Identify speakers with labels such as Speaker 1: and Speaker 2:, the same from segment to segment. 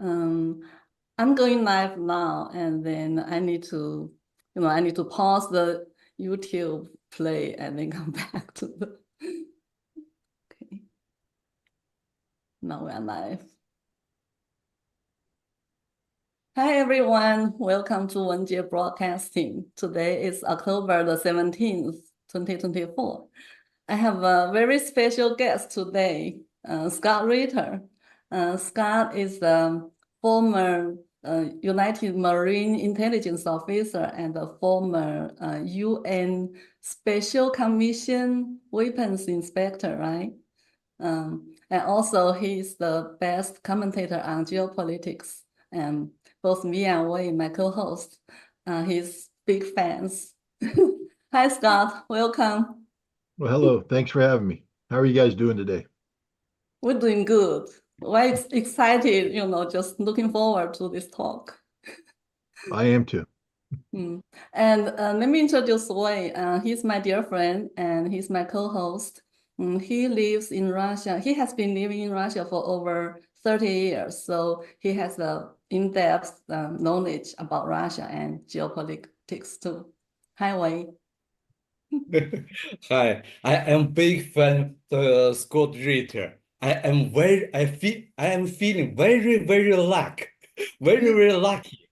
Speaker 1: Um, I'm going live now, and then I need to, I need to pause the YouTube play and then come back to the. Okay. Now we're live. Hi everyone, welcome to Wenjie Broadcasting. Today is October the 17th, 2024. I have a very special guest today, Scott Ritter. Scott is a former United Marine Intelligence Officer and a former UN Special Commission Weapons Inspector, right? And also he's the best commentator on geopolitics. And both me and Wei, my co-host, he's big fans. Hi, Scott. Welcome.
Speaker 2: Well, hello. Thanks for having me. How are you guys doing today?
Speaker 1: We're doing good. We're excited, just looking forward to this talk.
Speaker 2: I am too.
Speaker 1: And let me introduce Wei. He's my dear friend and he's my co-host. He lives in Russia. He has been living in Russia for over 30 years. So he has a in-depth knowledge about Russia and geopolitics too. Hi, Wei.
Speaker 3: Hi, I am big fan of Scott Ritter. I am feeling very lucky. Very lucky.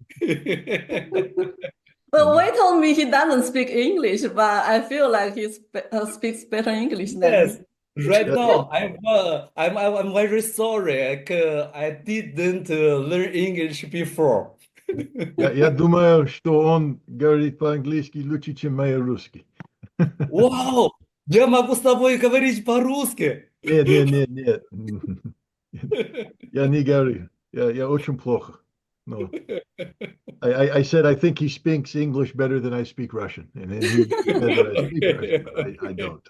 Speaker 1: Well, Wei told me he doesn't speak English, but I feel like he speaks better English than
Speaker 3: Yes, right now I'm very sorry. I didn't learn English before.
Speaker 2: Я думаю, что он говорит по-английски лучше, чем мои русский.
Speaker 3: Вау! Я могу с тобой говорить по-русски.
Speaker 2: Нет. Я не говорю. Я очень плохо. No. I said I think he speaks English better than I speak Russian, and he said that I speak Russian, but I don't.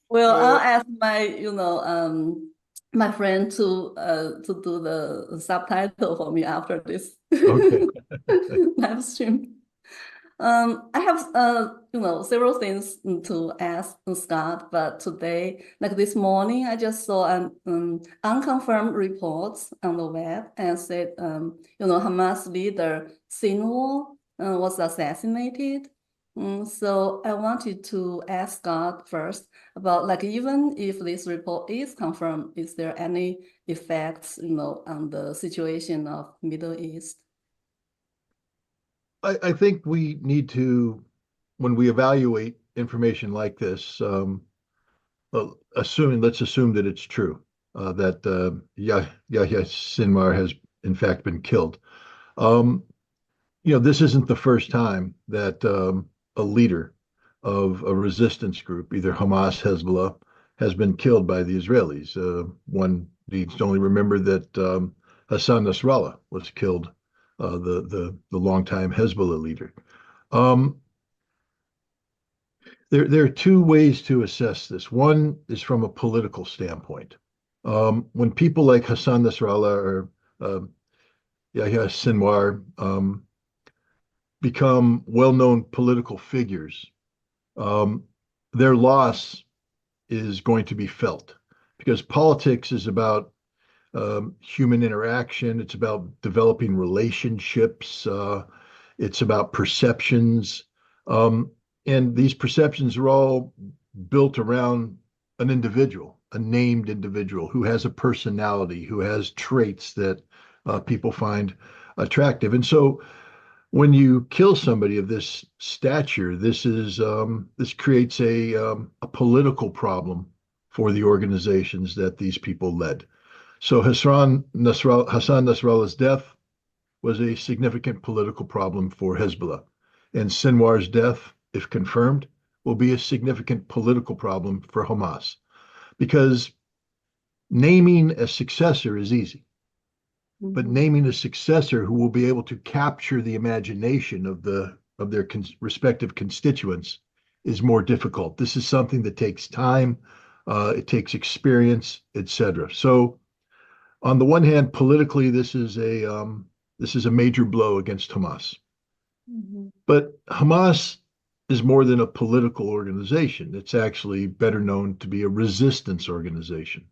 Speaker 1: Well, I'll ask my friend to do the subtitle for me after this live stream. I have several things to ask Scott, but today, like this morning, I just saw an unconfirmed reports on the web and said, Hamas leader Sinwar was assassinated. So I wanted to ask Scott first about, like, even if this report is confirmed, is there any effects, on the situation of Middle East?
Speaker 2: I think we need to, when we evaluate information like this, let's assume that it's true, that Yahya Sinwar has in fact been killed. This isn't the first time that a leader of a resistance group, either Hamas, Hezbollah, has been killed by the Israelis. One needs to only remember that Hassan Nasrallah was killed, the longtime Hezbollah leader. There are two ways to assess this. One is from a political standpoint. When people like Hassan Nasrallah or Yahya Sinwar become well-known political figures, their loss is going to be felt, because politics is about human interaction. It's about developing relationships. It's about perceptions. And these perceptions are all built around an individual, a named individual who has a personality, who has traits that people find attractive. And so when you kill somebody of this stature, this creates a political problem for the organizations that these people led. So Hassan Nasrallah's death was a significant political problem for Hezbollah, and Sinwar's death, if confirmed, will be a significant political problem for Hamas, because naming a successor is easy. But naming a successor who will be able to capture the imagination of their respective constituents is more difficult. This is something that takes time, it takes experience, etc. So, on the one hand, politically, this is a major blow against Hamas. But Hamas is more than a political organization. It's actually better known to be a resistance organization.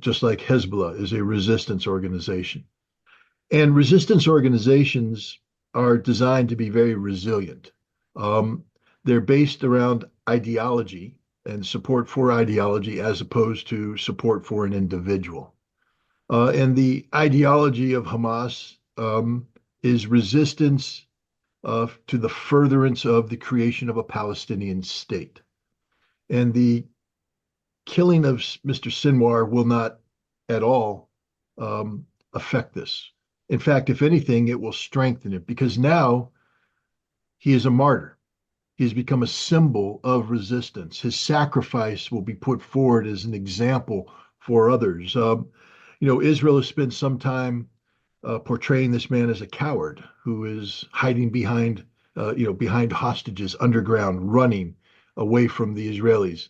Speaker 2: just like Hezbollah is a resistance organization. And resistance organizations are designed to be very resilient. They're based around ideology and support for ideology as opposed to support for an individual. And the ideology of Hamas is resistance to the furtherance of the creation of a Palestinian state. And the killing of Mr. Sinwar will not at all affect this. In fact, if anything, it will strengthen it because now he is a martyr. He's become a symbol of resistance. His sacrifice will be put forward as an example for others. Israel has spent some time portraying this man as a coward who is hiding behind hostages underground, running away from the Israelis.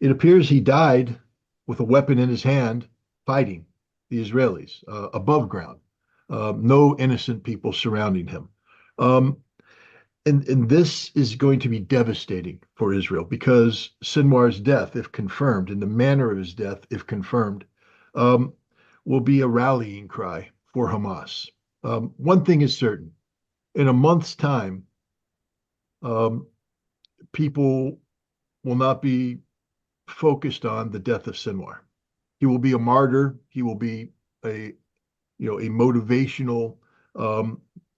Speaker 2: It appears he died with a weapon in his hand, fighting the Israelis above ground. No innocent people surrounding him. And this is going to be devastating for Israel because Sinwar's death, if confirmed, and the manner of his death, if confirmed, will be a rallying cry for Hamas. One thing is certain. In a month's time, people will not be focused on the death of Sinwar. He will be a martyr. He will be a motivational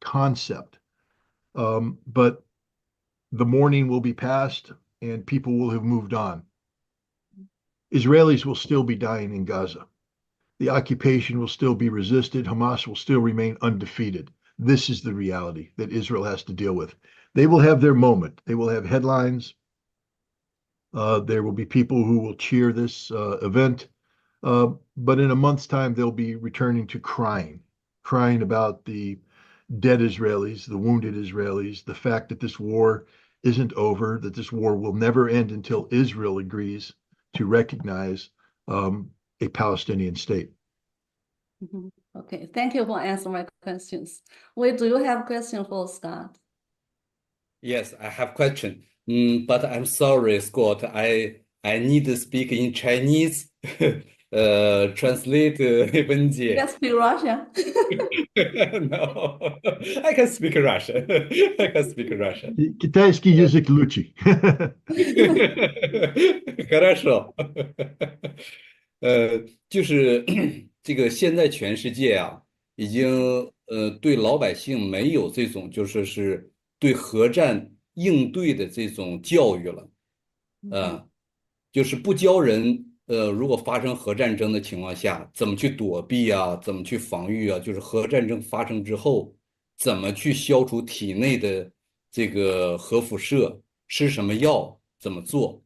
Speaker 2: concept. But the mourning will be past and people will have moved on. Israelis will still be dying in Gaza. The occupation will still be resisted. Hamas will still remain undefeated. This is the reality that Israel has to deal with. They will have their moment. They will have headlines. There will be people who will cheer this event. But in a month's time, they'll be returning to crying about the dead Israelis, the wounded Israelis, the fact that this war isn't over, that this war will never end until Israel agrees to recognize a Palestinian state.
Speaker 1: Mhm. Okay, thank you for answering my questions. Wait, do you have a question for Scott?
Speaker 3: Yes, I have question. But I'm sorry, Scott. I need to speak in Chinese. Translate Wenjie.
Speaker 1: You can speak Russian.
Speaker 3: No, I can speak Russian. I can speak Russian.
Speaker 2: Китайский язык лучший.
Speaker 3: Хорошо。就是这个现在全世界啊，已经对老百姓没有这种是对核战应对的这种教育了，就是不教人如果发生核战争的情况下，怎么去躲避啊，怎么去防御啊，就是核战争发生之后，怎么去消除体内的这个核辐射，吃什么药，怎么做。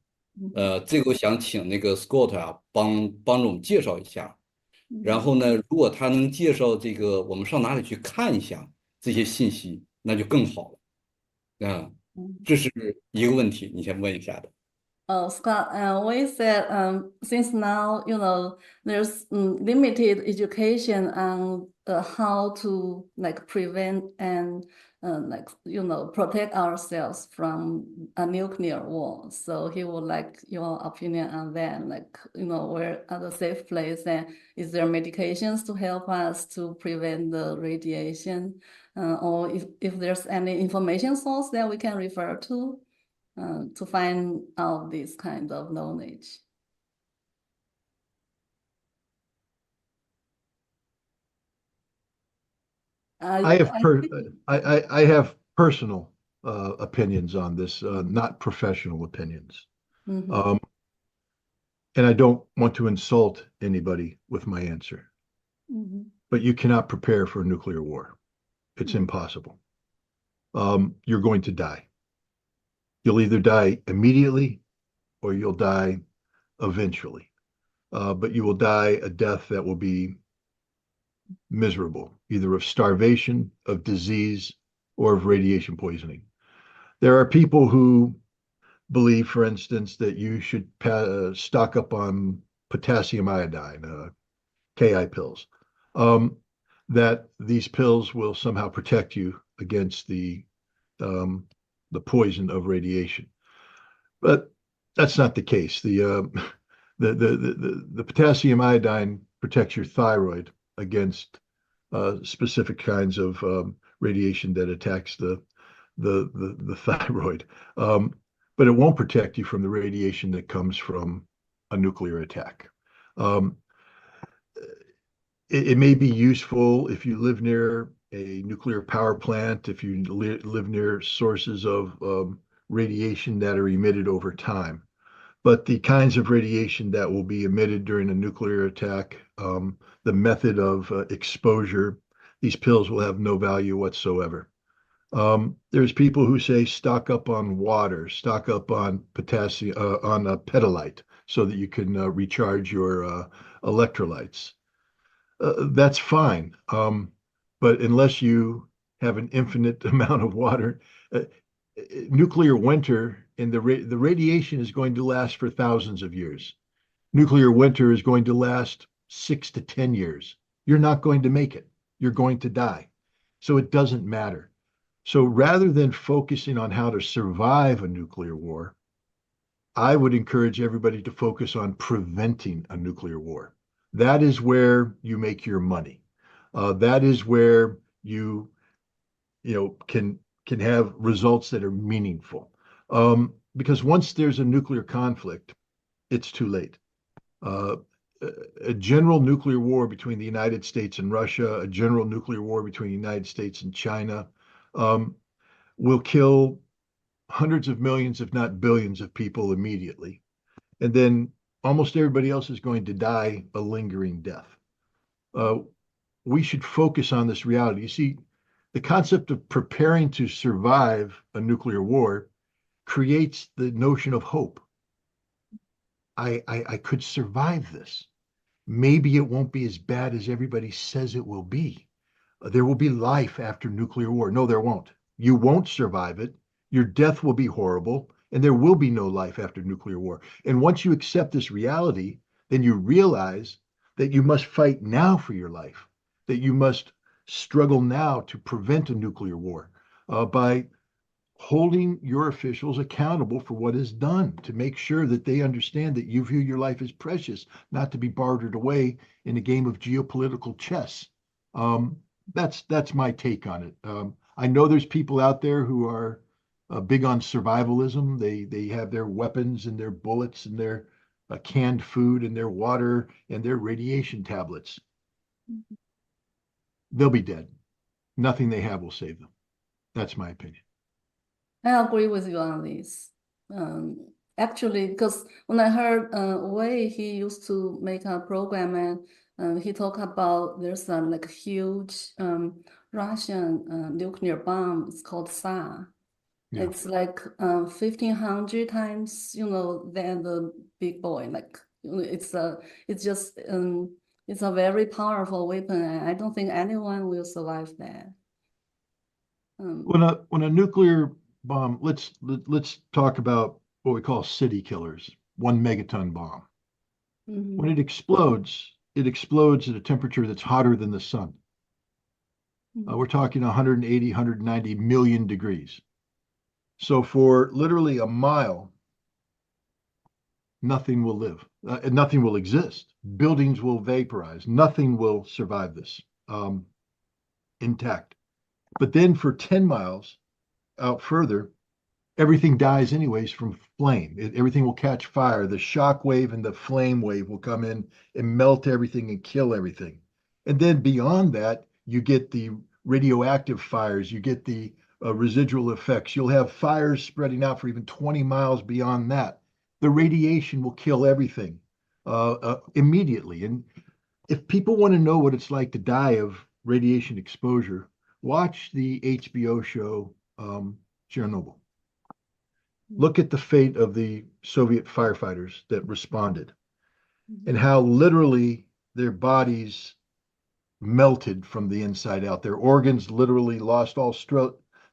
Speaker 3: 这个我想请那个 Scott 啊，帮着我们介绍一下。然后呢，如果他能介绍这个，我们上哪里去看一下这些信息，那就更好了。这是一个问题，你先问一下的。
Speaker 1: Scott, we said since now, there's limited education on how to prevent and protect ourselves from a nuclear war. So he would like your opinion on that, where are the safe place and is there medications to help us to prevent the radiation, or if there's any information source that we can refer to find out this kind of knowledge.
Speaker 2: I have personal opinions on this, not professional opinions. And I don't want to insult anybody with my answer. But you cannot prepare for a nuclear war. It's impossible. You're going to die. You'll either die immediately or you'll die eventually. But you will die a death that will be miserable, either of starvation, of disease, or of radiation poisoning. There are people who believe, for instance, that you should stock up on potassium iodine, Ki pills, that these pills will somehow protect you against the poison of radiation. But that's not the case. The the potassium iodine protects your thyroid against specific kinds of radiation that attacks the thyroid. But it won't protect you from the radiation that comes from a nuclear attack. It may be useful if you live near a nuclear power plant, if you live near sources of radiation that are emitted over time. But the kinds of radiation that will be emitted during a nuclear attack, the method of exposure, these pills will have no value whatsoever. There's people who say stock up on water, stock up on potassium, on pedalite, so that you can recharge your electrolytes. That's fine. But unless you have an infinite amount of water, nuclear winter and the radiation is going to last for thousands of years. Nuclear winter is going to last 6 to 10 years. You're not going to make it. You're going to die. So it doesn't matter. So rather than focusing on how to survive a nuclear war, I would encourage everybody to focus on preventing a nuclear war. That is where you make your money. That is where you can have results that are meaningful. Because once there's a nuclear conflict, it's too late. A general nuclear war between the United States and Russia, a general nuclear war between the United States and China, will kill hundreds of millions, if not billions, of people immediately. And then almost everybody else is going to die a lingering death. We should focus on this reality. You see, the concept of preparing to survive a nuclear war creates the notion of hope. I could survive this. Maybe it won't be as bad as everybody says it will be. There will be life after nuclear war. No, there won't. You won't survive it. Your death will be horrible, and there will be no life after nuclear war. And once you accept this reality, then you realize that you must fight now for your life, that you must struggle now to prevent a nuclear war by holding your officials accountable for what is done, to make sure that they understand that you view your life as precious, not to be bartered away in a game of geopolitical chess. That's my take on it. I know there's people out there who are big on survivalism. They have their weapons and their bullets and their canned food and their water and their radiation tablets. Mm-hmm. They'll be dead. Nothing they have will save them. That's my opinion.
Speaker 1: I agree with you on this. Actually, because when I heard Wei, he used to make a program and he talked about there's a like huge Russian nuclear bomb. It's called SAR. Yeah. It's like 1,500 times, than the big boy. Like it's a very powerful weapon, and I don't think anyone will survive that.
Speaker 2: When a nuclear bomb, let's talk about what we call city killers, 1 megaton bomb. Mm-hmm. When it explodes at a temperature that's hotter than the sun. Mm-hmm. We're talking 180, 190 million degrees. So for literally a mile, nothing will live. Nothing will exist. Buildings will vaporize. Nothing will survive this intact. But then for 10 miles out further, everything dies anyways from flame. Everything will catch fire. The shock wave and the flame wave will come in and melt everything and kill everything. And then beyond that, you get the radioactive fires. You get the residual effects. You'll have fires spreading out for even 20 miles beyond that. The radiation will kill everything immediately. And if people want to know what it's like to die of radiation exposure, watch the HBO show Chernobyl. Look at the fate of the Soviet firefighters that responded and how literally their bodies melted from the inside out. Their organs literally lost all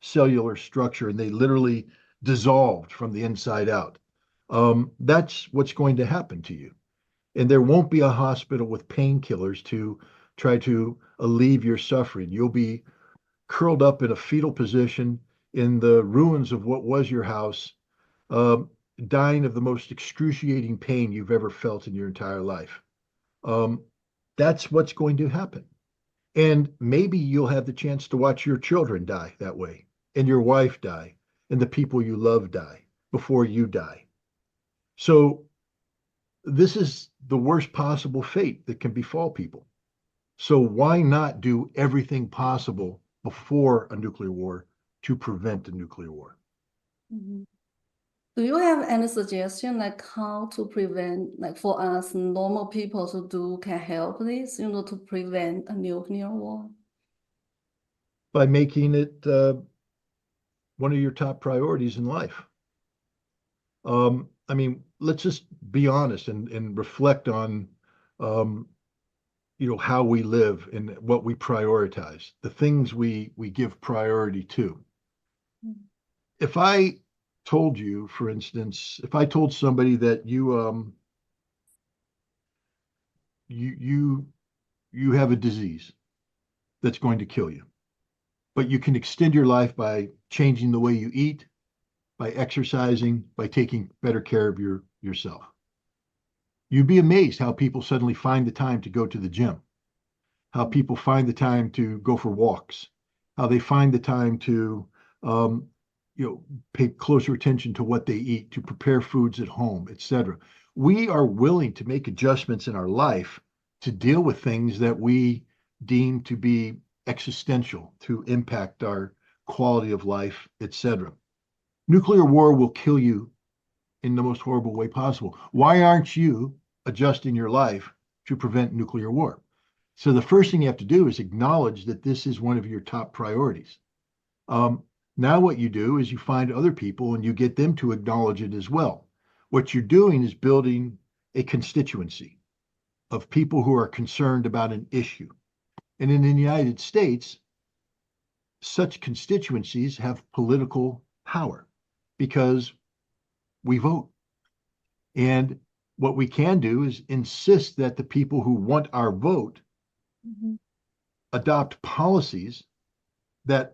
Speaker 2: cellular structure and they literally dissolved from the inside out. That's what's going to happen to you. And there won't be a hospital with painkillers to try to alleviate your suffering. You'll be curled up in a fetal position in the ruins of what was your house, dying of the most excruciating pain you've ever felt in your entire life. That's what's going to happen. And maybe you'll have the chance to watch your children die that way, and your wife die, and the people you love die before you die. So this is the worst possible fate that can befall people. So why not do everything possible before a nuclear war to prevent a nuclear war?
Speaker 1: Mm-hmm. Do you have any suggestion like how to prevent, like for us normal people can help this, to prevent a nuclear war?
Speaker 2: By making it one of your top priorities in life. I mean, let's just be honest and reflect on, how we live and what we prioritize, the things we give priority to. Mm-hmm. If I told you, for instance, if I told somebody that you have a disease that's going to kill you, but you can extend your life by changing the way you eat, by exercising, by taking better care of yourself. You'd be amazed how people suddenly find the time to go to the gym, how people find the time to go for walks, how they find the time to pay closer attention to what they eat, to prepare foods at home, etc. We are willing to make adjustments in our life to deal with things that we deem to be existential, to impact our quality of life, etc. Nuclear war will kill you in the most horrible way possible. Why aren't you adjusting your life to prevent nuclear war? So the first thing you have to do is acknowledge that this is one of your top priorities. Now what you do is you find other people and you get them to acknowledge it as well. What you're doing is building a constituency of people who are concerned about an issue. And in the United States, such constituencies have political power because we vote. And what we can do is insist that the people who want our vote adopt policies that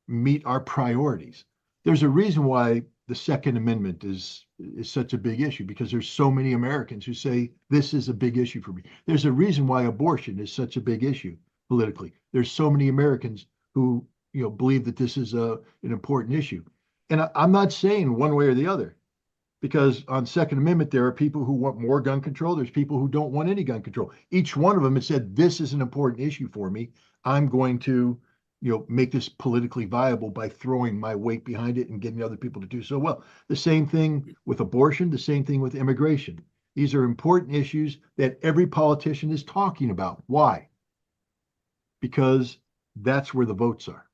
Speaker 2: meet our priorities. There's a reason why the Second Amendment is such a big issue, because there's so many Americans who say this is a big issue for me. There's a reason why abortion is such a big issue politically. There's so many Americans who believe that this is an important issue. And I'm not saying one way or the other, because on Second Amendment, there are people who want more gun control. There's people who don't want any gun control. Each one of them has said, this is an important issue for me. I'm going to make this politically viable by throwing my weight behind it and getting other people to do so well. The same thing with abortion, the same thing with immigration. These are important issues that every politician is talking about. Why? Because that's where the votes are.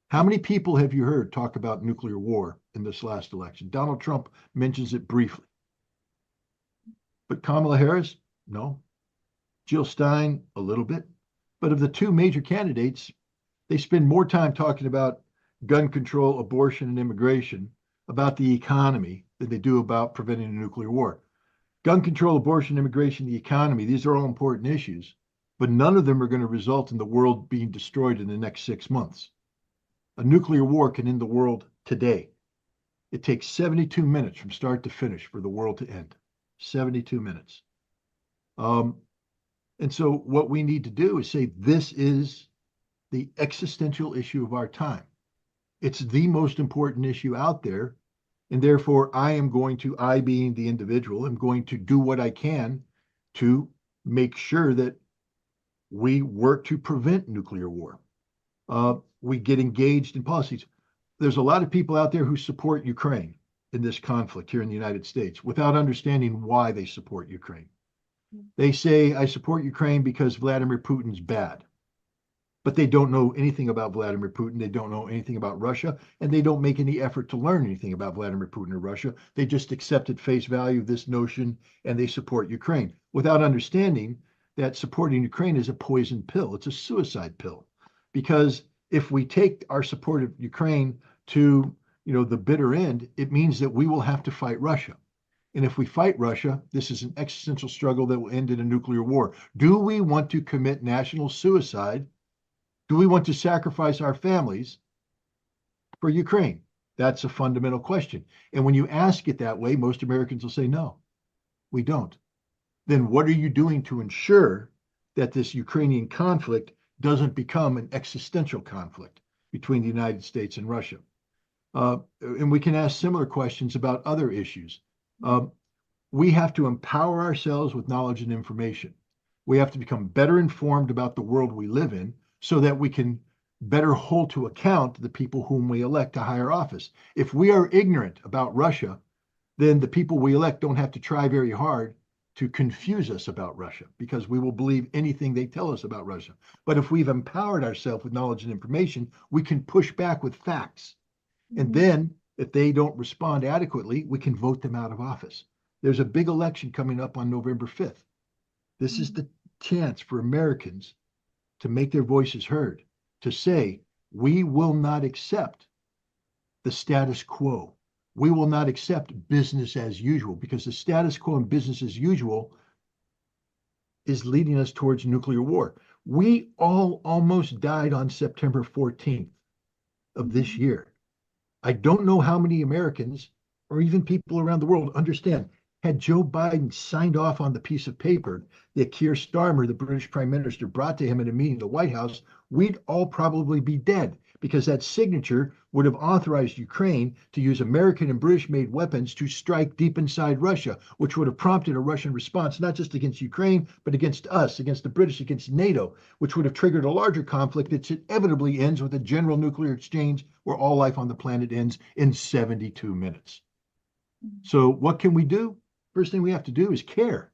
Speaker 2: How many people have you heard talk about nuclear war in this last election? Donald Trump mentions it briefly. But Kamala Harris, no. Jill Stein, a little bit. But of the two major candidates, they spend more time talking about gun control, abortion, and immigration, about the economy, than they do about preventing a nuclear war. Gun control, abortion, immigration, the economy, these are all important issues, but none of them are going to result in the world being destroyed in the next 6 months. A nuclear war can end the world today. It takes 72 minutes from start to finish for the world to end. 72 minutes. And so what we need to do is say, this is the existential issue of our time. It's the most important issue out there. And therefore, I being the individual, am going to do what I can to make sure that we work to prevent nuclear war. We get engaged in policies. There's a lot of people out there who support Ukraine in this conflict here in the United States without understanding why they support Ukraine. They say, I support Ukraine because Vladimir Putin's bad. But they don't know anything about Vladimir Putin. They don't know anything about Russia, and they don't make any effort to learn anything about Vladimir Putin or Russia. They just accept at face value this notion, and they support Ukraine without understanding that supporting Ukraine is a poison pill. It's a suicide pill, because if we take our support of Ukraine to the bitter end, it means that we will have to fight Russia. And if we fight Russia, this is an existential struggle that will end in a nuclear war. Do we want to commit national suicide? Do we want to sacrifice our families for Ukraine? That's a fundamental question. And when you ask it that way, most Americans will say, no, we don't. Then what are you doing to ensure that this Ukrainian conflict doesn't become an existential conflict between the United States and Russia? And we can ask similar questions about other issues. We have to empower ourselves with knowledge and information. We have to become better informed about the world we live in so that we can better hold to account the people whom we elect to higher office. If we are ignorant about Russia, then the people we elect don't have to try very hard to confuse us about Russia, because we will believe anything they tell us about Russia. But if we've empowered ourselves with knowledge and information, we can push back with facts. And then if they don't respond adequately, we can vote them out of office. There's a big election coming up on November 5th. This is the chance for Americans to make their voices heard, to say, we will not accept the status quo. We will not accept business as usual, because the status quo and business as usual is leading us towards nuclear war. We all almost died on September 14th of this year. I don't know how many Americans or even people around the world understand. Had Joe Biden signed off on the piece of paper that Keir Starmer, the British Prime Minister, brought to him in a meeting at the White House, we'd all probably be dead, because that signature would have authorized Ukraine to use American and British-made weapons to strike deep inside Russia, which would have prompted a Russian response, not just against Ukraine, but against us, against the British, against NATO, which would have triggered a larger conflict that inevitably ends with a general nuclear exchange where all life on the planet ends in 72 minutes. So what can we do? First thing we have to do is care.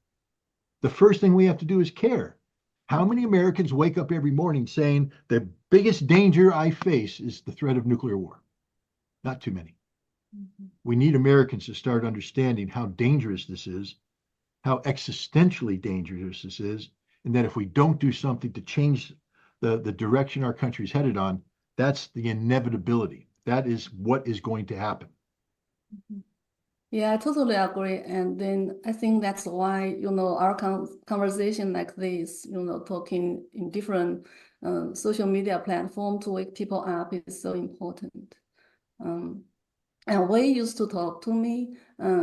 Speaker 2: The first thing we have to do is care. How many Americans wake up every morning saying the biggest danger I face is the threat of nuclear war? Not too many. We need Americans to start understanding how dangerous this is, how existentially dangerous this is, and that if we don't do something to change the direction our country is headed on, that's the inevitability. That is what is going to happen.
Speaker 1: Yeah, I totally agree. And then I think that's why, our conversation like this, talking in different social media platforms to wake people up is so important. And Wei used to talk to me.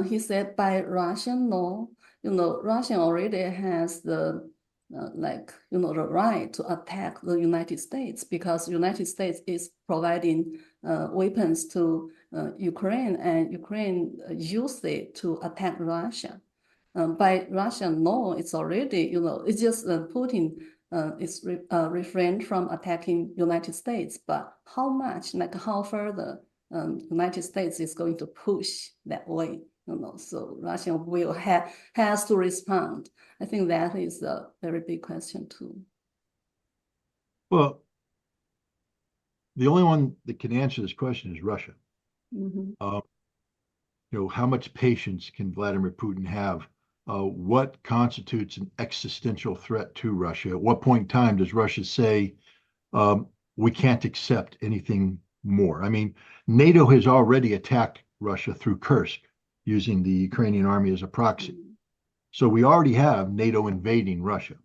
Speaker 1: He said by Russian law, Russia already has the the right to attack the United States, because United States is providing weapons to Ukraine, and Ukraine used it to attack Russia. By Russian law, it's already, it's just Putin is refrained from attacking United States, but how much, how further United States is going to push that way, so Russia will has to respond. I think that is a very big question too.
Speaker 2: Well, the only one that can answer this question is Russia. How much patience can Vladimir Putin have? What constitutes an existential threat to Russia? At what point in time does Russia say, we can't accept anything more? I mean, NATO has already attacked Russia through Kursk, using the Ukrainian army as a proxy. So we already have NATO invading Russia.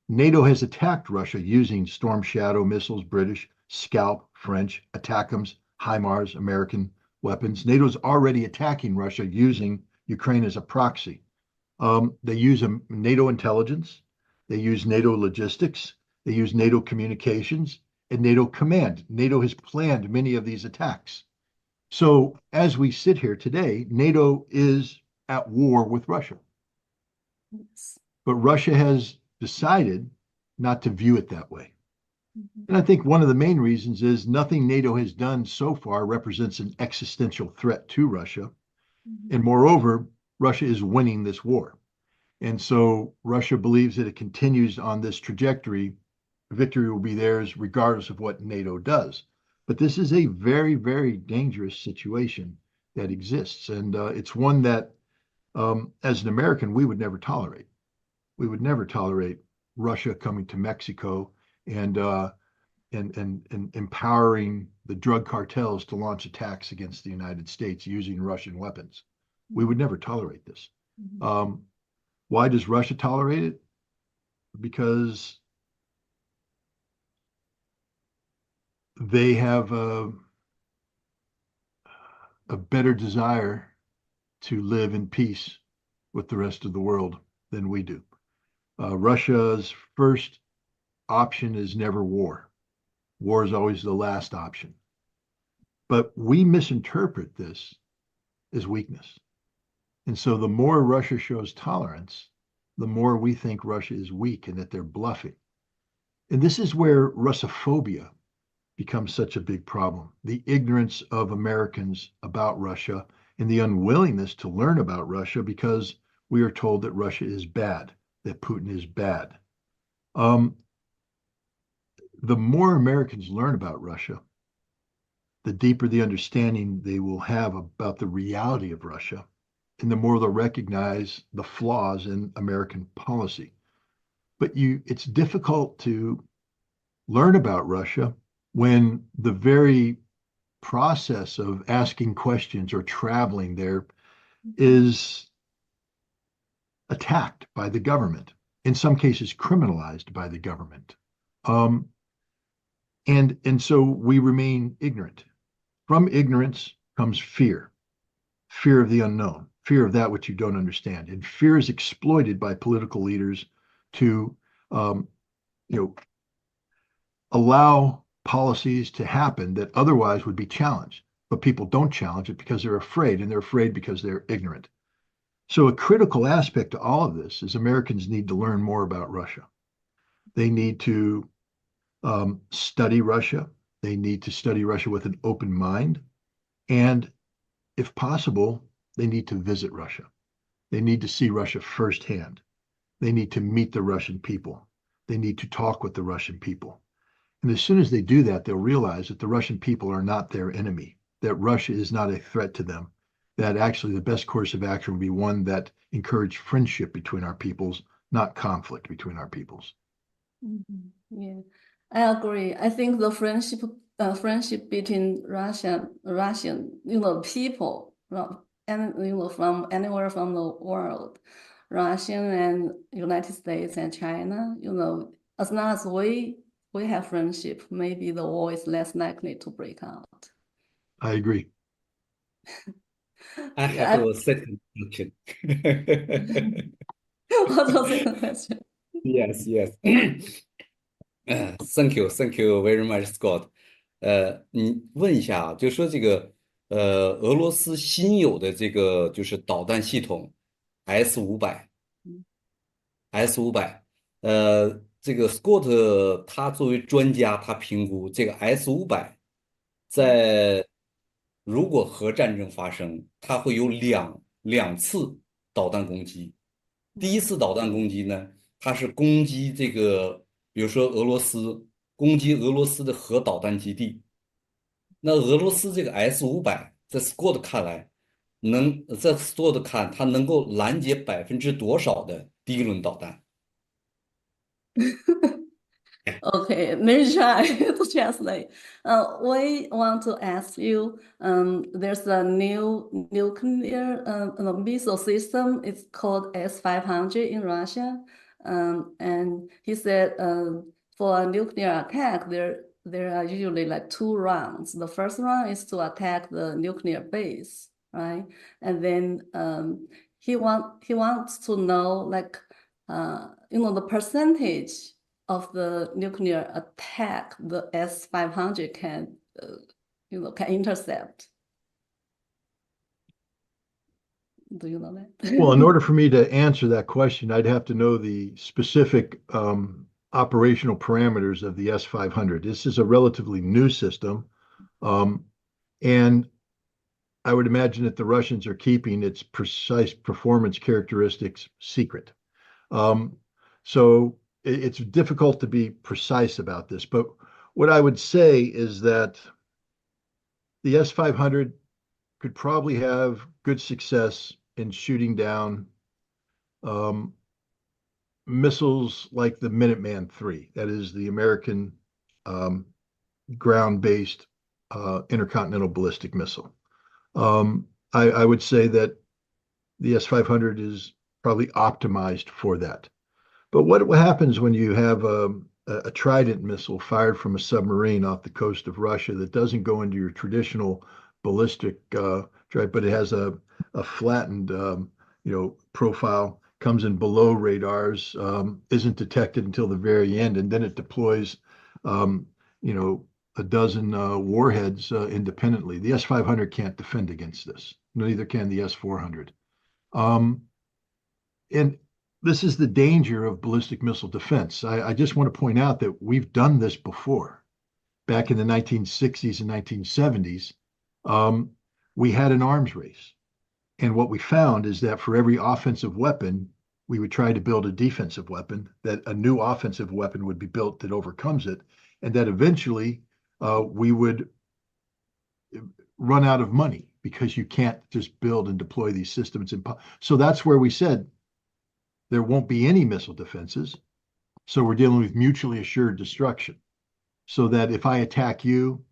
Speaker 2: NATO has attacked Russia using Storm Shadow missiles, British, Scalp, French, ATACMS, HIMARS, American weapons. NATO's already attacking Russia using Ukraine as a proxy. They use NATO intelligence, they use NATO logistics, they use NATO communications, and NATO command. NATO has planned many of these attacks. So as we sit here today, NATO is at war with Russia.
Speaker 1: Yes.
Speaker 2: But Russia has decided not to view it that way. And I think one of the main reasons is nothing NATO has done so far represents an existential threat to Russia. And moreover, Russia is winning this war. And so Russia believes that it continues on this trajectory, victory will be theirs regardless of what NATO does. But this is a very, very dangerous situation that exists. And it's one that, as an American, we would never tolerate. We would never tolerate Russia coming to Mexico and empowering the drug cartels to launch attacks against the United States using Russian weapons. We would never tolerate this. Why does Russia tolerate it? Because they have a better desire to live in peace with the rest of the world than we do. Russia's first option is never war. War is always the last option. But we misinterpret this as weakness. And so the more Russia shows tolerance, the more we think Russia is weak and that they're bluffing. And this is where Russophobia becomes such a big problem. The ignorance of Americans about Russia and the unwillingness to learn about Russia because we are told that Russia is bad, that Putin is bad. The more Americans learn about Russia, the deeper the understanding they will have about the reality of Russia, and the more they'll recognize the flaws in American policy. But it's difficult to learn about Russia when the very process of asking questions or traveling there is attacked by the government, in some cases criminalized by the government. And so we remain ignorant. From ignorance comes fear, fear of the unknown, fear of that which you don't understand. And fear is exploited by political leaders to allow policies to happen that otherwise would be challenged. But people don't challenge it because they're afraid, and they're afraid because they're ignorant. So a critical aspect to all of this is Americans need to learn more about Russia. They need to study Russia. They need to study Russia with an open mind. And if possible, they need to visit Russia. They need to see Russia firsthand. They need to meet the Russian people. They need to talk with the Russian people. And as soon as they do that, they'll realize that the Russian people are not their enemy, that Russia is not a threat to them, that actually the best course of action would be one that encouraged friendship between our peoples, not conflict between our peoples.
Speaker 1: Mm-hmm. Yeah, I agree. I think the friendship between Russian, people, and from anywhere from the world, Russian and United States and China, as long as we have friendship, maybe the war is less likely to break out.
Speaker 2: I agree.
Speaker 3: I have a second question.
Speaker 1: What's the second question?
Speaker 3: Yes. Thank you very much, Scott. 你问一下啊，就说这个俄罗斯新有的这个就是导弹系统 S-500，这个 Scott 他作为专家，他评估这个 S-500在如果核战争发生，它会有两次导弹攻击。第一次导弹攻击呢，它是攻击这个，比如说攻击俄罗斯的核导弹基地。那俄罗斯这个 S-500，在 Scott 看来，在 Scott 看，它能够拦截多少的第一轮导弹？
Speaker 1: Okay, let me try to translate. We want to ask you, there's a new nuclear missile system. It's called S-500 in Russia. And he said for a nuclear attack, there are usually like two rounds. The first round is to attack the nuclear base, right? And then he wants to know, like, the percentage of the nuclear attack the S-500 can intercept. Do you know that?
Speaker 2: Well, in order for me to answer that question, I'd have to know the specific operational parameters of the S-500. This is a relatively new system, and I would imagine that the Russians are keeping its precise performance characteristics secret. So it's difficult to be precise about this, but what I would say is that the S-500 could probably have good success in shooting down missiles like the Minuteman III, that is the American ground-based intercontinental ballistic missile. I would say that the S-500 is probably optimized for that. But what happens when you have a Trident missile fired from a submarine off the coast of Russia that doesn't go into your traditional ballistic drive, but it has a flattened profile, comes in below radars, isn't detected until the very end, and then it deploys a dozen warheads independently. The S-500 can't defend against this. Neither can the S-400. And this is the danger of ballistic missile defense. I just want to point out that we've done this before. Back in the 1960s and 1970s, we had an arms race. And what we found is that for every offensive weapon, we would try to build a defensive weapon, that a new offensive weapon would be built that overcomes it, and that eventually we would run out of money because you can't just build and deploy these systems. So that's where we said there won't be any missile defenses. So we're dealing with mutually assured destruction. So that if I attack you,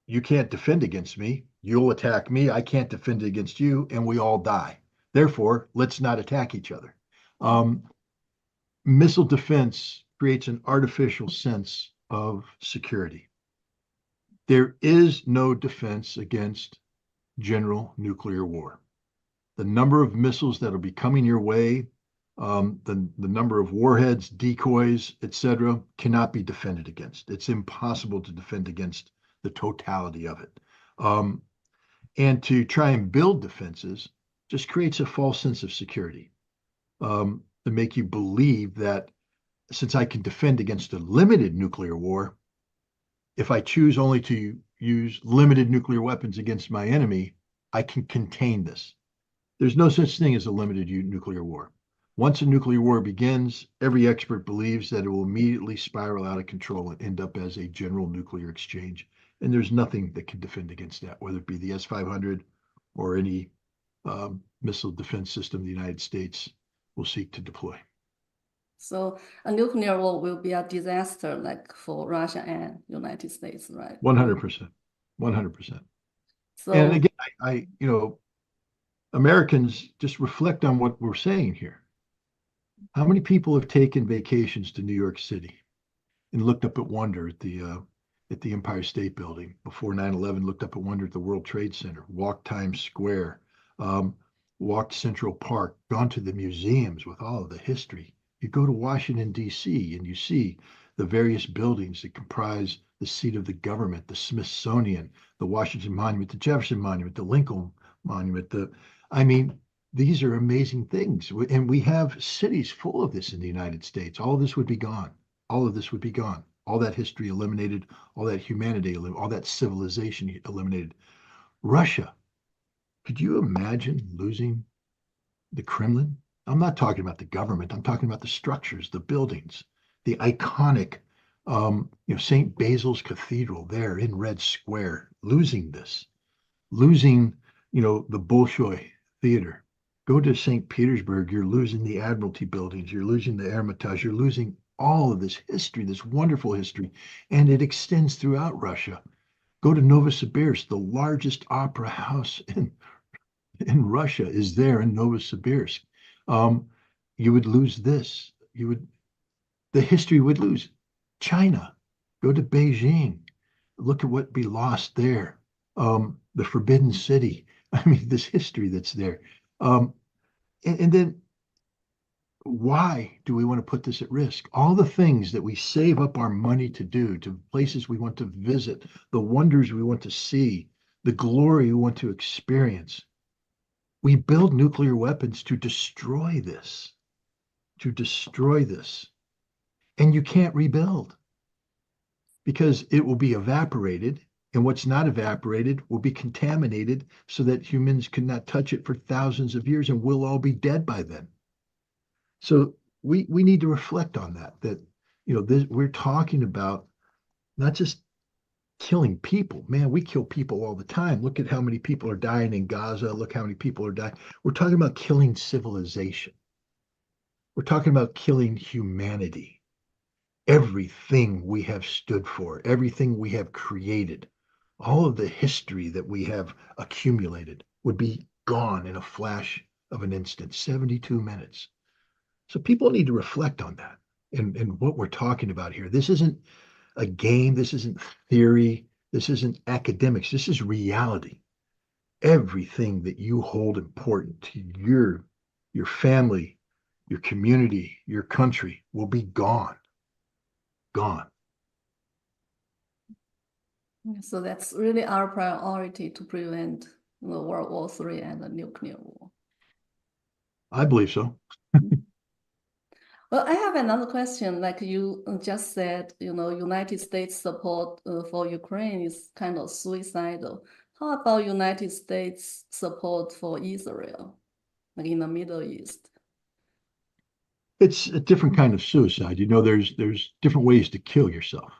Speaker 2: you can't defend against me. You'll attack me. I can't defend against you, and we all die. Therefore, let's not attack each other. Missile defense creates an artificial sense of security. There is no defense against general nuclear war. The number of missiles that will be coming your way, the number of warheads, decoys, etc., cannot be defended against. It's impossible to defend against the totality of it. And to try and build defenses just creates a false sense of security, to make you believe that since I can defend against a limited nuclear war, if I choose only to use limited nuclear weapons against my enemy, I can contain this. There's no such thing as a limited nuclear war. Once a nuclear war begins, every expert believes that it will immediately spiral out of control and end up as a general nuclear exchange. And there's nothing that can defend against that, whether it be the S-500 or any missile defense system the United States will seek to deploy.
Speaker 1: So a nuclear war will be a disaster, like for Russia and United States, right?
Speaker 2: 100%. 100%.
Speaker 1: So,
Speaker 2: and again, Americans just reflect on what we're saying here. How many people have taken vacations to New York City and looked up at wonder at the Empire State Building before 9/11, looked up at wonder at the World Trade Center, walked Times Square, walked Central Park, gone to the museums with all of the history? You go to Washington, D.C., and you see the various buildings that comprise the seat of the government, the Smithsonian, the Washington Monument, the Jefferson Monument, the Lincoln Monument. These are amazing things. And we have cities full of this in the United States. All of this would be gone. All of this would be gone. All that history eliminated, all that humanity, all that civilization eliminated. Russia, could you imagine losing the Kremlin? I'm not talking about the government. I'm talking about the structures, the buildings, the iconic, St. Basil's Cathedral there in Red Square, losing this, losing, the Bolshoi Theater. Go to St. Petersburg, you're losing the Admiralty buildings, you're losing the Hermitage, you're losing all of this history, this wonderful history, and it extends throughout Russia. Go to Novosibirsk, the largest opera house in Russia is there in Novosibirsk. You would lose this. The history would lose. China, go to Beijing. Look at what be lost there. The Forbidden City. This history that's there. And then why do we want to put this at risk? All the things that we save up our money to do, to places we want to visit, the wonders we want to see, the glory we want to experience. We build nuclear weapons to destroy this, And you can't rebuild because it will be evaporated, and what's not evaporated will be contaminated so that humans cannot touch it for thousands of years, and we'll all be dead by then. So we need to reflect on that we're talking about not just killing people. Man, we kill people all the time. Look at how many people are dying in Gaza. Look how many people are dying. We're talking about killing civilization. We're talking about killing humanity. Everything we have stood for, everything we have created, all of the history that we have accumulated would be gone in a flash of an instant, 72 minutes. So people need to reflect on that and what we're talking about here. This isn't a game. This isn't theory. This isn't academics. This is reality. everything that you hold important to your family, your community, your country will be gone. Gone.
Speaker 1: So that's really our priority to prevent the World War III and the nuclear war.
Speaker 2: I believe so.
Speaker 1: Well, I have another question. Like you just said, United States support for Ukraine is kind of suicidal. How about United States support for Israel, like in the Middle East?
Speaker 2: It's a different kind of suicide. There's different ways to kill yourself.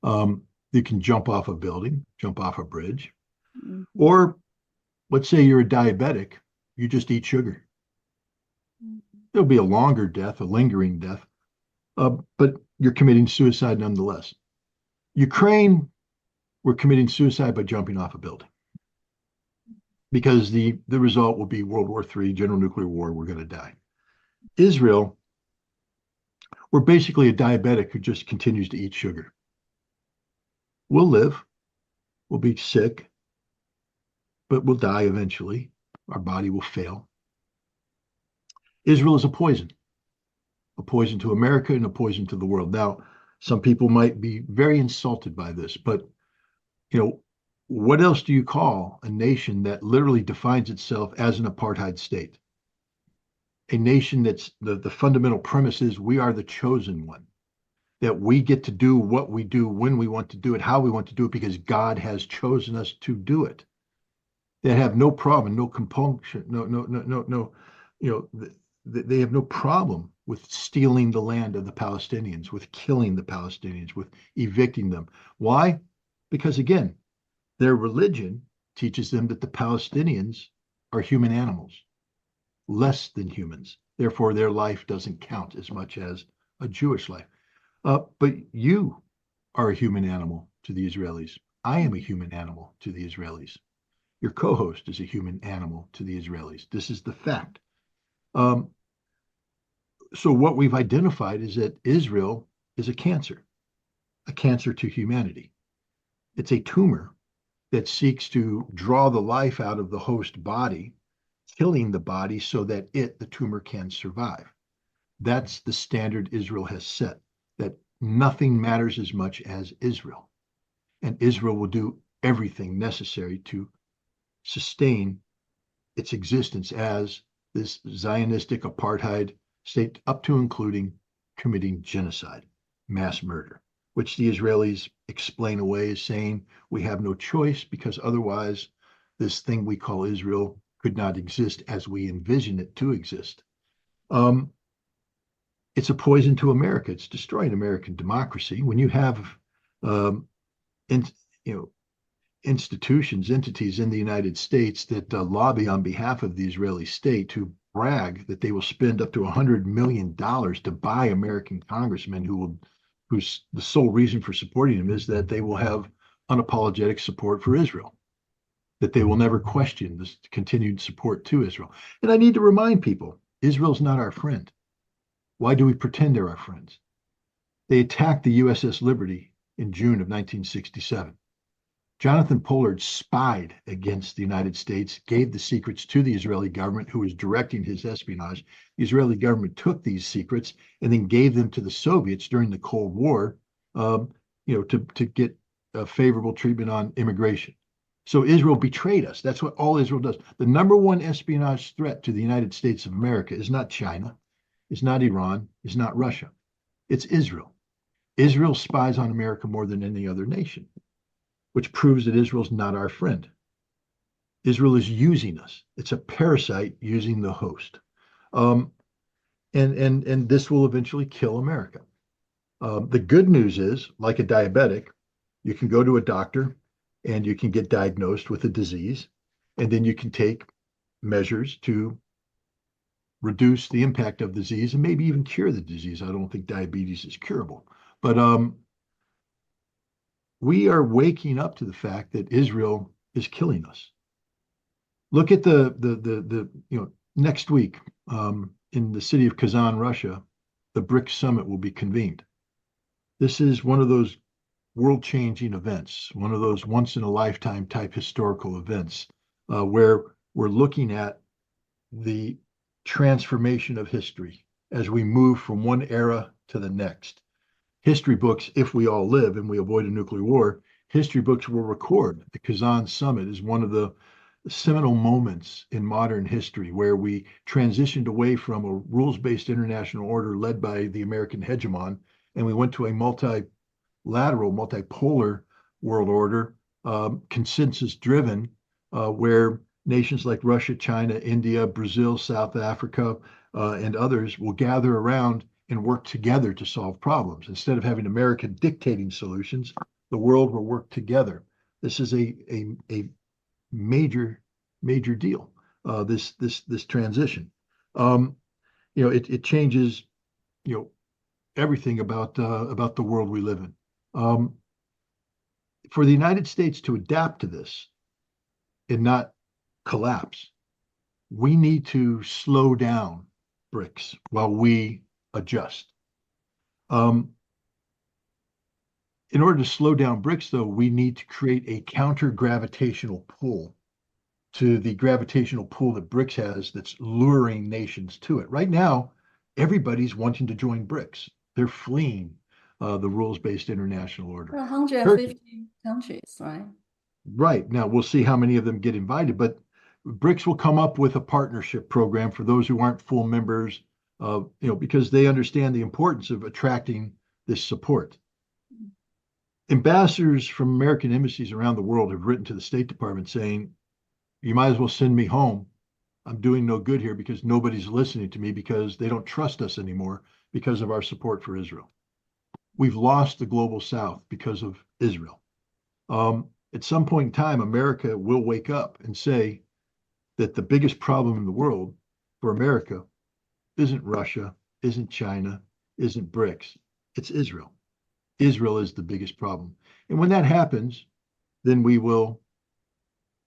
Speaker 2: You can jump off a building, jump off a bridge, or let's say you're a diabetic, you just eat sugar. There'll be a longer death, a lingering death, but you're committing suicide nonetheless. Ukraine, we're committing suicide by jumping off a building because the result will be World War III, general nuclear war. We're going to die. Israel, we're basically a diabetic who just continues to eat sugar. We'll live, we'll be sick, but we'll die eventually. Our body will fail. Israel is a poison to America and a poison to the world. Now, some people might be very insulted by this, but what else do you call a nation that literally defines itself as an apartheid state? A nation that's the fundamental premise is we are the chosen one, that we get to do what we do when we want to do it, how we want to do it, because God has chosen us to do it. They have no problem, no compunction, they have no problem with stealing the land of the Palestinians, with killing the Palestinians, with evicting them. Why? Because again, their religion teaches them that the Palestinians are human animals, less than humans. Therefore, their life doesn't count as much as a Jewish life. But you are a human animal to the Israelis. I am a human animal to the Israelis. Your co-host is a human animal to the Israelis. This is the fact. So what we've identified is that Israel is a cancer to humanity. It's a tumor that seeks to draw the life out of the host body, killing the body so that the tumor, can survive. That's the standard Israel has set, that nothing matters as much as Israel. And Israel will do everything necessary to sustain its existence as this Zionistic apartheid state, up to including committing genocide, mass murder, which the Israelis explain away as saying we have no choice because otherwise this thing we call Israel could not exist as we envision it to exist. It's a poison to America. It's destroying American democracy. When you have entities in the United States that lobby on behalf of the Israeli state to brag that they will spend up to $100 million to buy American congressmen whose the sole reason for supporting them is that they will have unapologetic support for Israel, that they will never question this continued support to Israel. And I need to remind people, Israel's not our friend. Why do we pretend they're our friends? They attacked the USS Liberty in June of 1967. Jonathan Pollard spied against the United States, gave the secrets to the Israeli government, who was directing his espionage. The Israeli government took these secrets and then gave them to the Soviets during the Cold War, to get favorable treatment on immigration. So Israel betrayed us. That's what all Israel does. The number one espionage threat to the United States of America is not China, is not Iran, is not Russia. It's Israel. Israel spies on America more than any other nation, which proves that Israel's not our friend. Israel is using us. It's a parasite using the host. And this will eventually kill America. The good news is, like a diabetic, you can go to a doctor and you can get diagnosed with a disease, and then you can take measures to reduce the impact of the disease and maybe even cure the disease. I don't think diabetes is curable, but we are waking up to the fact that Israel is killing us. Look at the next week in the city of Kazan, Russia, the BRICS summit will be convened. This is one of those world-changing events, one of those once-in-a-lifetime type historical events where we're looking at the transformation of history as we move from one era to the next. History books, if we all live and we avoid a nuclear war, history books will record the Kazan summit is one of the seminal moments in modern history where we transitioned away from a rules-based international order led by the American hegemon, and we went to a multilateral, multipolar world order, consensus-driven, where nations like Russia, China, India, Brazil, South Africa, and others will gather around and work together to solve problems. Instead of having America dictating solutions, the world will work together. This is a major deal. This transition, it changes, everything about the world we live in. For the United States to adapt to this and not collapse, we need to slow down BRICS while we adjust. In order to slow down BRICS, though, we need to create a counter-gravitational pull to the gravitational pull that BRICS has that's luring nations to it. Right now, everybody's wanting to join BRICS. They're fleeing the rules-based international order.
Speaker 1: 150 countries, right?
Speaker 2: Right. Now, we'll see how many of them get invited, but BRICS will come up with a partnership program for those who aren't full members, because they understand the importance of attracting this support. Ambassadors from American embassies around the world have written to the State Department saying, you might as well send me home. I'm doing no good here because nobody's listening to me because they don't trust us anymore because of our support for Israel. We've lost the global South because of Israel. At some point in time, America will wake up and say that the biggest problem in the world for America isn't Russia, isn't China, isn't BRICS, it's Israel. Israel is the biggest problem. And when that happens, then we will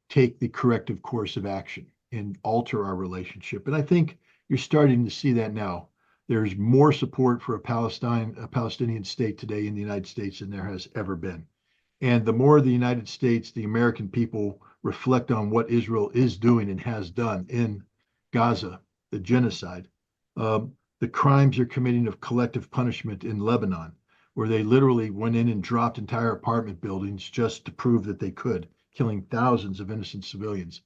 Speaker 2: take the corrective course of action and alter our relationship. And I think you're starting to see that now. There's more support for a Palestinian state today in the United States than there has ever been. And the more the United States, the American people reflect on what Israel is doing and has done in Gaza, the genocide, the crimes they're committing of collective punishment in Lebanon, where they literally went in and dropped entire apartment buildings just to prove that they could, killing thousands of innocent civilians.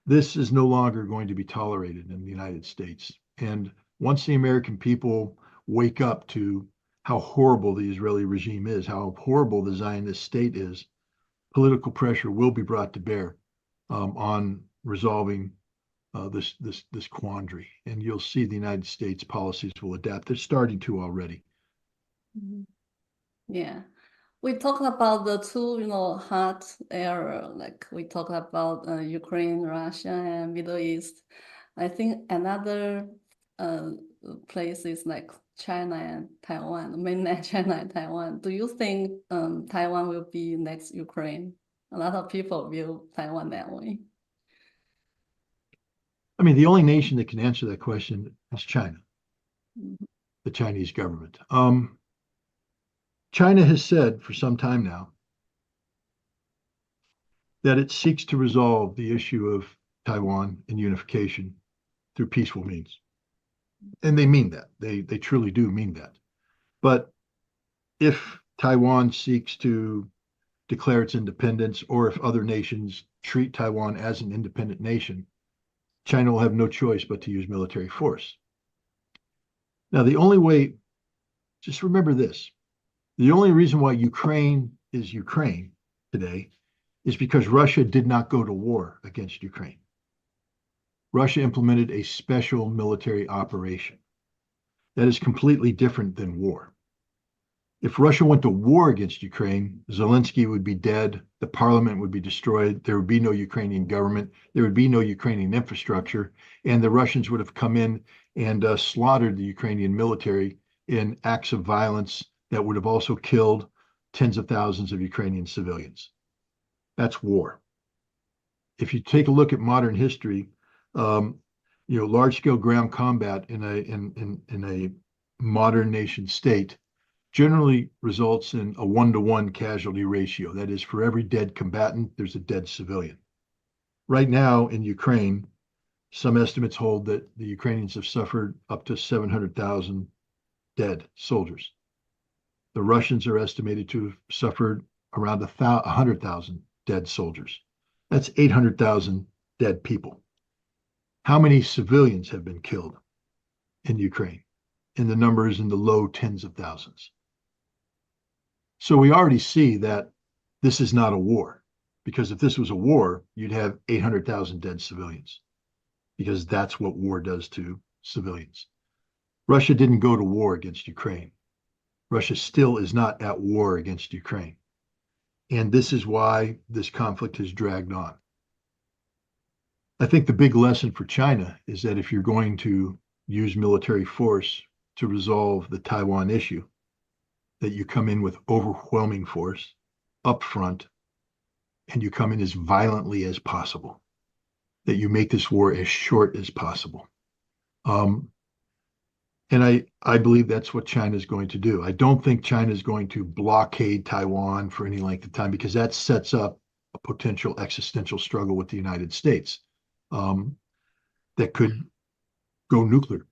Speaker 2: This is no longer going to be tolerated in the United States. And once the American people wake up to how horrible the Israeli regime is, how horrible the Zionist state is, political pressure will be brought to bear on resolving this quandary. And you'll see the United States policies will adapt. They're starting to already.
Speaker 1: Yeah. We talked about the two, hot area, like we talked about Ukraine, Russia, and Middle East. I think another place is like China and Taiwan, mainland China and Taiwan. Do you think Taiwan will be next Ukraine? A lot of people view Taiwan that way.
Speaker 2: I mean, the only nation that can answer that question is China, the Chinese government. China has said for some time now that it seeks to resolve the issue of Taiwan and unification through peaceful means. And they mean that. They truly do mean that. But if Taiwan seeks to declare its independence, or if other nations treat Taiwan as an independent nation, China will have no choice but to use military force. Now, the only way, just remember this, the only reason why Ukraine is Ukraine today is because Russia did not go to war against Ukraine. Russia implemented a special military operation that is completely different than war. If Russia went to war against Ukraine, Zelensky would be dead, the parliament would be destroyed, there would be no Ukrainian government, there would be no Ukrainian infrastructure, and the Russians would have come in and slaughtered the Ukrainian military in acts of violence that would have also killed tens of thousands of Ukrainian civilians. That's war. If you take a look at modern history, large-scale ground combat in a modern nation state generally results in a 1-to-1 casualty ratio. That is, for every dead combatant, there's a dead civilian. Right now in Ukraine, some estimates hold that the Ukrainians have suffered up to 700,000 dead soldiers. The Russians are estimated to have suffered around 100,000 dead soldiers. That's 800,000 dead people. How many civilians have been killed in Ukraine? And the number is in the low tens of thousands. So we already see that this is not a war, because if this was a war, you'd have 800,000 dead civilians, because that's what war does to civilians. Russia didn't go to war against Ukraine. Russia still is not at war against Ukraine. And this is why this conflict has dragged on. I think the big lesson for China is that if you're going to use military force to resolve the Taiwan issue, that you come in with overwhelming force up front, and you come in as violently as possible, that you make this war as short as possible. And I believe that's what China is going to do. I don't think China is going to blockade Taiwan for any length of time, because that sets up a potential existential struggle with the United States that could go nuclear.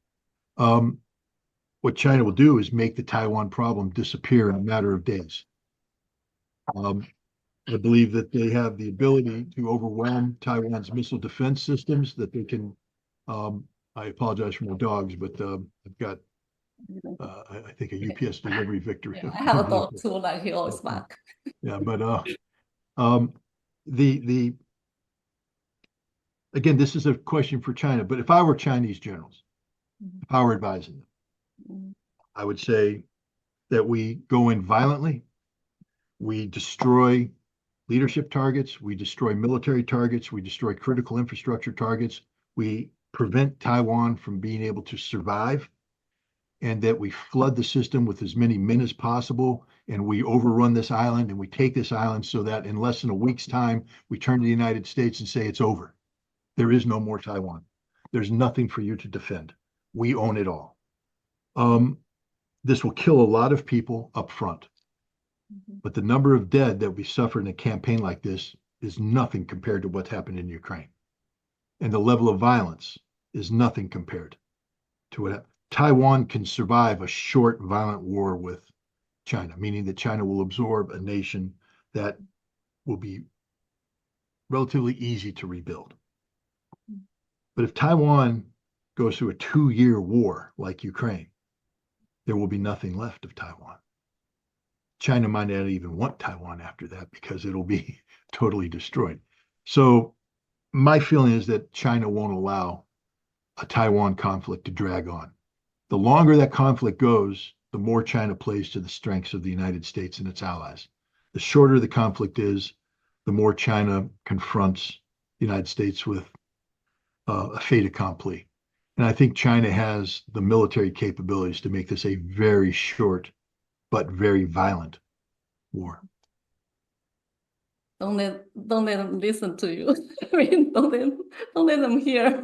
Speaker 2: What China will do is make the Taiwan problem disappear in a matter of days. I believe that they have the ability to overwhelm Taiwan's missile defense systems, that they can, I apologize for my dogs, but I've got, I think, a UPS delivery victory.
Speaker 1: Yeah, I have a dog too, like he always bark.
Speaker 2: Yeah, but again, this is a question for China, but if I were Chinese generals, if I were advising them, I would say that we go in violently, we destroy leadership targets, we destroy military targets, we destroy critical infrastructure targets, we prevent Taiwan from being able to survive, and that we flood the system with as many men as possible, and we overrun this island, and we take this island so that in less than a week's time, we turn to the United States and say it's over. There is no more Taiwan. There's nothing for you to defend. We own it all. This will kill a lot of people up front. But the number of dead that we suffer in a campaign like this is nothing compared to what happened in Ukraine. And the level of violence is nothing compared to what happened. Taiwan can survive a short, violent war with China, meaning that China will absorb a nation that will be relatively easy to rebuild. But if Taiwan goes through a 2-year war like Ukraine, there will be nothing left of Taiwan. China might not even want Taiwan after that, because it'll be totally destroyed. So my feeling is that China won't allow a Taiwan conflict to drag on. The longer that conflict goes, the more China plays to the strengths of the United States and its allies. The shorter the conflict is, the more China confronts the United States with a fait accompli. And I think China has the military capabilities to make this a very short but very violent war.
Speaker 1: Don't let them listen to you. I mean, don't let them hear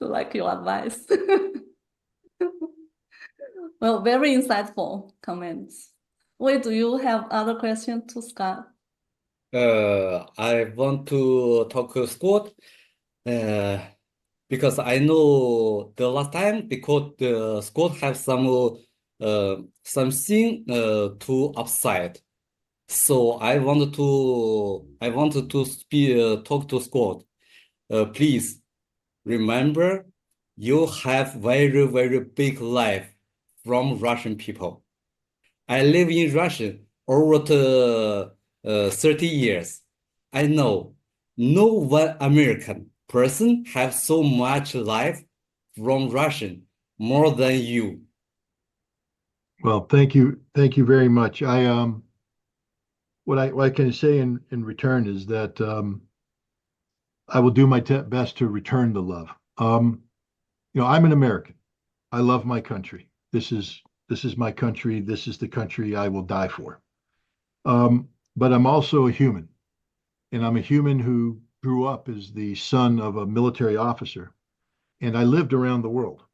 Speaker 1: to like your advice. Well, very insightful comments. Wait, do you have other questions to Scott?
Speaker 3: I want to talk to Scott because I know the last time, because Scott have some something to upside. So I wanted to speak talk to Scott. Please remember, you have very, very big life from Russian people. I live in Russia over 30 years. I know no one American person have so much life from Russian more than you.
Speaker 2: Well, thank you very much. What I can say in return is that I will do my best to return the love. I'm an American. I love my country. This is my country. This is the country I will die for. But I'm also a human, and I'm a human who grew up as the son of a military officer, and I lived around the world,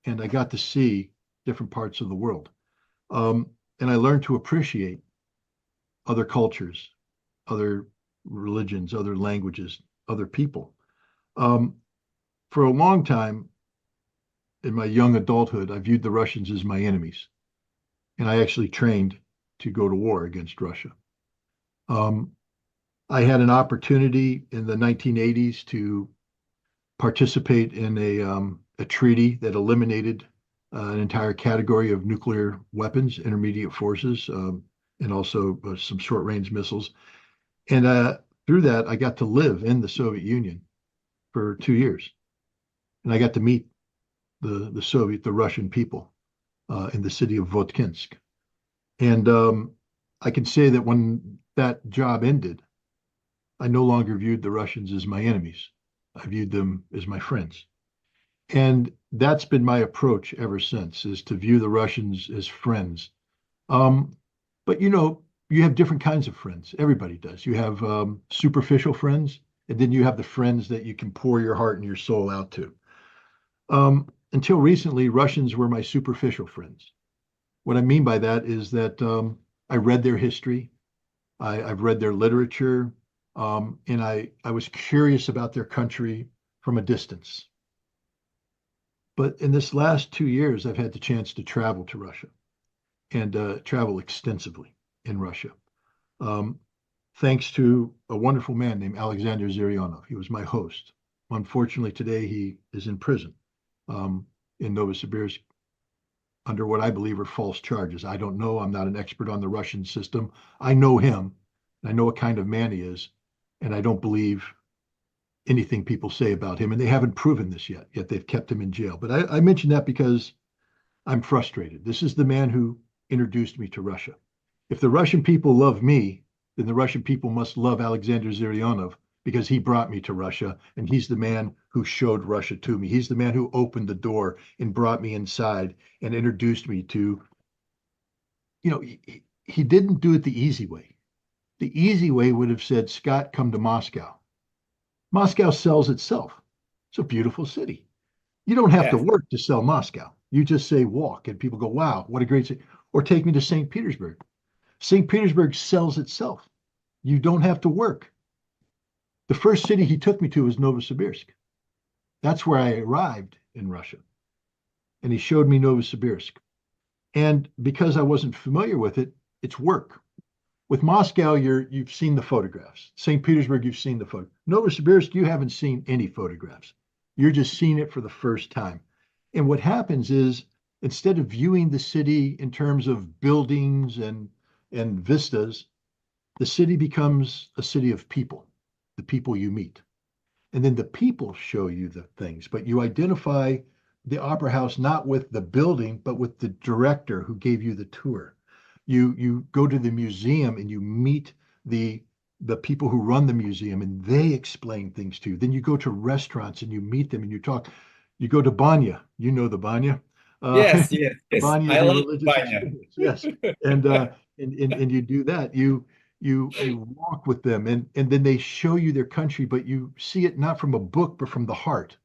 Speaker 2: and I got to see different parts of the world, and I learned to appreciate other cultures, other religions, other languages, other people. For a long time, in my young adulthood, I viewed the Russians as my enemies. And I actually trained to go to war against Russia. I had an opportunity in the 1980s to participate in a treaty that eliminated an entire category of nuclear weapons, intermediate forces, and also some short-range missiles. And through that, I got to live in the Soviet Union for 2 years. And I got to meet the Russian people in the city of Votkinsk. And I can say that when that job ended, I no longer viewed the Russians as my enemies. I viewed them as my friends. And that's been my approach ever since, is to view the Russians as friends. But you have different kinds of friends. Everybody does. You have superficial friends, and then you have the friends that you can pour your heart and your soul out to. Until recently, Russians were my superficial friends. What I mean by that is that I read their history, I've read their literature, and I was curious about their country from a distance. But in this last 2 years, I've had the chance to travel to Russia and travel extensively in Russia. Thanks to a wonderful man named Alexander Zyrionov. He was my host. Unfortunately, today he is in prison in Novosibirsk under what I believe are false charges. I don't know. I'm not an expert on the Russian system. I know him. I know what kind of man he is. And I don't believe anything people say about him. And they haven't proven this yet they've kept him in jail. But I mention that because I'm frustrated. This is the man who introduced me to Russia. If the Russian people love me, then the Russian people must love Alexander Zyrionov, because he brought me to Russia, and he's the man who showed Russia to me. He's the man who opened the door and brought me inside and introduced me to, he didn't do it the easy way. The easy way would have said, Scott, come to Moscow. Moscow sells itself. It's a beautiful city. You don't have to work to sell Moscow. You just say walk, and people go, wow, what a great city. Or take me to St. Petersburg. St. Petersburg sells itself. You don't have to work. The first city he took me to was Novosibirsk. That's where I arrived in Russia. And he showed me Novosibirsk. And because I wasn't familiar with it, it's work. With Moscow, you've seen the photographs. St. Petersburg, you've seen the photo. Novosibirsk, you haven't seen any photographs. You're just seeing it for the first time. And what happens is, instead of viewing the city in terms of buildings and vistas, the city becomes a city of people. The people you meet. And then the people show you the things, but you identify the opera house not with the building, but with the director who gave you the tour. You go to the museum and you meet the people who run the museum, and they explain things to you. Then you go to restaurants and you meet them and you talk. You go to Banya, the Banya.
Speaker 3: Yes.
Speaker 2: Banya
Speaker 3: I
Speaker 2: is a
Speaker 3: love
Speaker 2: religious
Speaker 3: Banya.
Speaker 2: experience. Yes. And you do that. You walk with them, and then they show you their country, but you see it not from a book, but from the heart,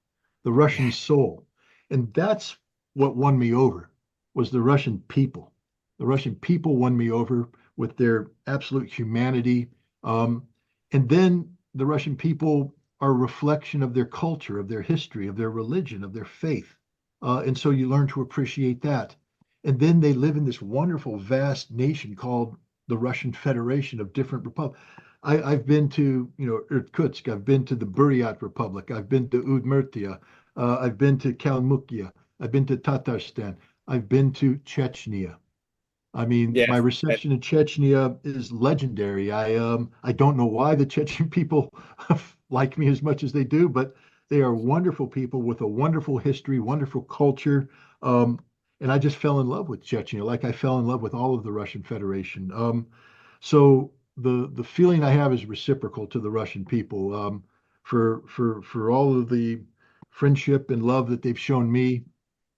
Speaker 2: the Russian soul. And that's what won me over, was the Russian people. The Russian people won me over with their absolute humanity. And then the Russian people are a reflection of their culture, of their history, of their religion, of their faith. And so you learn to appreciate that. And then they live in this wonderful, vast nation called the Russian Federation of different republics. I've been to, Irkutsk. I've been to the Buryat Republic. I've been to Udmurtia. I've been to Kalmykia. I've been to Tatarstan. I've been to Chechnya. I mean, my reception in Chechnya is legendary. I don't know why the Chechen people like me as much as they do, but they are wonderful people with a wonderful history, wonderful culture. And I just fell in love with Chechnya, like I fell in love with all of the Russian Federation. So the feeling I have is reciprocal to the Russian people, for all of the friendship and love that they've shown me.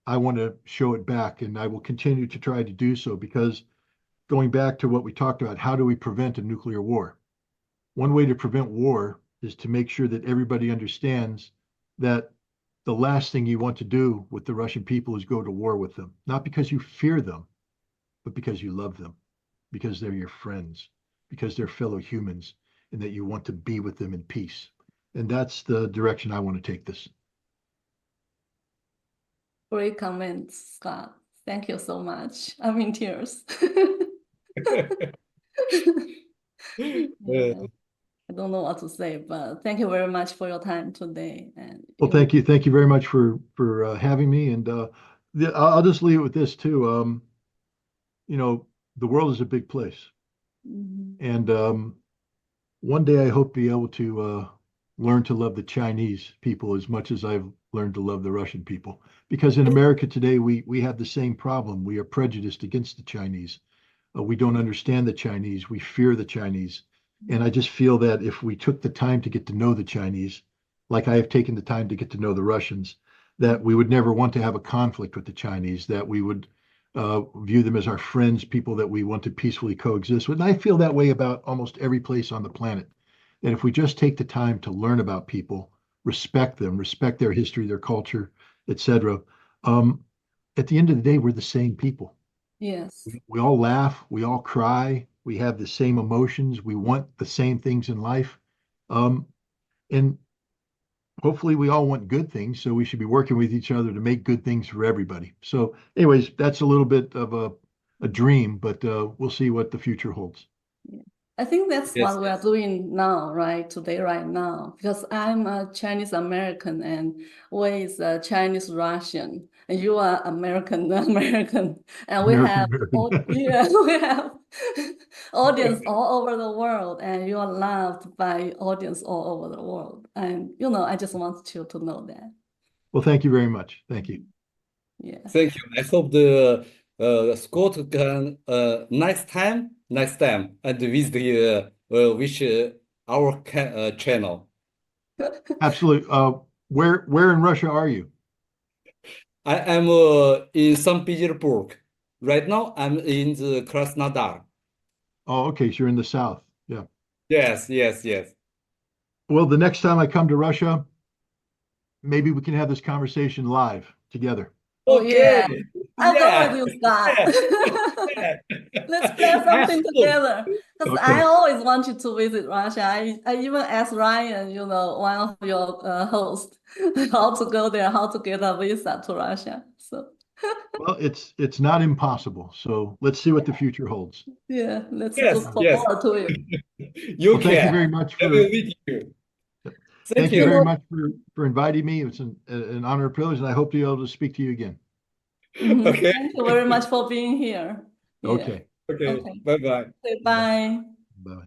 Speaker 2: I want to show it back, and I will continue to try to do so, because going back to what we talked about, how do we prevent a nuclear war? One way to prevent war is to make sure that everybody understands that the last thing you want to do with the Russian people is go to war with them, not because you fear them, but because you love them, because they're your friends, because they're fellow humans, and that you want to be with them in peace. And that's the direction I want to take this.
Speaker 1: Great comments, Scott. Thank you so much. I'm in tears. Yeah. I don't know what to say, but thank you very much for your time today. And
Speaker 2: well, thank you very much for having me. And I'll just leave it with this too. You know, the world is a big place, and one day I hope to be able to learn to love the Chinese people as much as I've learned to love the Russian people. Because in America today, we have the same problem. We are prejudiced against the Chinese. We don't understand the Chinese. We fear the Chinese. And I just feel that if we took the time to get to know the Chinese, like I have taken the time to get to know the Russians, that we would never want to have a conflict with the Chinese, that we would view them as our friends, people that we want to peacefully coexist with. And I feel that way about almost every place on the planet. That if we just take the time to learn about people, respect them, respect their history, their culture, etc., at the end of the day, we're the same people.
Speaker 1: Yes.
Speaker 2: We all laugh, we all cry, we have the same emotions, we want the same things in life. And hopefully we all want good things, so we should be working with each other to make good things for everybody. So anyways, that's a little bit of a dream, but we'll see what the future holds.
Speaker 1: Yeah. I think that's what we are doing now, right? Today, right now, because I'm a Chinese American and Wei is a Chinese Russian, and you are American American, and we have we have audience all over the world, and you are loved by audience all over the world. And I just want you to know that.
Speaker 2: Well, thank you very much. Thank you.
Speaker 1: Yeah.
Speaker 3: Thank you. I hope the Scott can next time and visit which our channel.
Speaker 2: Absolutely. Where in Russia are you?
Speaker 3: I am in St. Petersburg. Right now, I'm in the Krasnodar.
Speaker 2: Oh, okay. So you're in the south. Yeah.
Speaker 3: Yes.
Speaker 2: Well, the next time I come to Russia, maybe we can have this conversation live together.
Speaker 1: Okay. Yeah. I'll go with you, Scott. Let's plan something together. Because I always wanted to visit Russia. I even asked Ryan, one of your hosts, how to go there, how to get a visa to Russia. So.
Speaker 2: Well, it's not impossible. So let's see what the future holds.
Speaker 1: Yeah, let's look forward to it.
Speaker 2: Thank you very much for. Thank you very much for inviting me. It's an honor and privilege, and I hope to be able to speak to you again.
Speaker 3: Okay.
Speaker 1: Thank you very much for being here.
Speaker 2: Okay.
Speaker 3: Okay. Bye-bye.
Speaker 1: Okay, bye.
Speaker 2: Bye.